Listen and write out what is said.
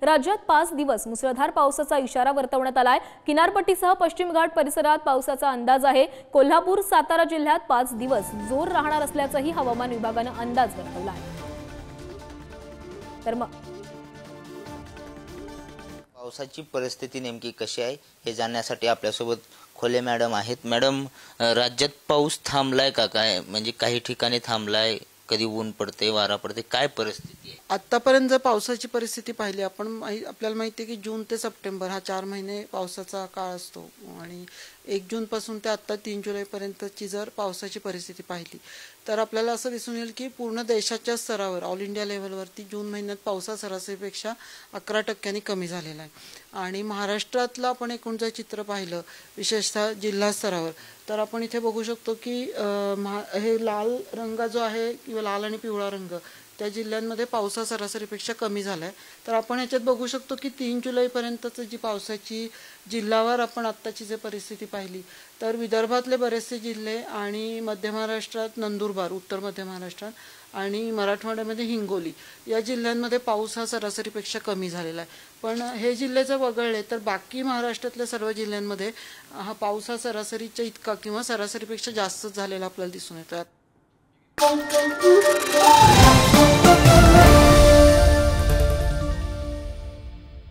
राज्यात 5 दिवस मुसळधार पावसाचा इशारा वर्तवण्यात आलाय। किनारपट्टीसह पश्चिम घाट परिसरात पावसाचा अंदाज आहे। कोल्हापूर सातारा जिल्ह्यात 5 दिवस जोर राहणार असल्याचंही हवामान विभागाने अंदाज वर्तवला आहे। तर मग पावसाची परिस्थिती नेमकी कशी आहे हे जाणण्यासाठी आपल्यासोबत खोले मॅडम आहेत। मॅडम, राज्यात पाऊस थांबलाय का? काय म्हणजे काही ठिकाणी थांबलाय, कधी ऊन पडते, वारा पडते, काय परिस्थिती आहे आतापर्यंत? जर पावसाची परिस्थिती पाहिली आपण, आपल्याला माहिती आहे की जून ते सप्टेंबर हा 4 महिने पावसाचा काळ असतो आणि 1 जून पासून ते आता 3 जुलै पर्यंतची जर पावसाची परिस्थिती पाहिली तर आपल्याला असं दिसून येईल की पूर्ण देशाच्या स्तरावर ऑल इंडिया लेव्हलवरती जून महिन्यात पावसा सरासरीपेक्षा 11% कमी झालेला आहे। आणि महाराष्ट्रातलं आपण एकूण जर चित्र पाहिलं विशेषतः जिल्हा स्तरावर तर आपण इथे बघू शकतो की हे लाल रंग जो आहे किंवा लाल आणि पिवळा रंग त्या जिल्ह्यांमध्ये पावसा सरासरीपेक्षा कमी झालाय। तर आपण याच्यात बघू शकतो की 3 जुलैपर्यंतच जी पावसाची जिल्हावार आपण आत्ताची जर परिस्थिती पाहिली तर विदर्भातले बरेचसे जिल्हे आणि मध्य महाराष्ट्रात नंदुरबार, उत्तर मध्य महाराष्ट्रात आणि मराठवाड्यामध्ये हिंगोली या जिल्ह्यांमध्ये पाऊस हा सरासरीपेक्षा कमी झालेला आहे। पण हे जिल्हे जर वगळले तर बाकी महाराष्ट्रातल्या सर्व जिल्ह्यांमध्ये हा पाऊस हा सरासरीच्या इतका किंवा सरासरीपेक्षा जास्तच झालेला आपल्याला दिसून येतो।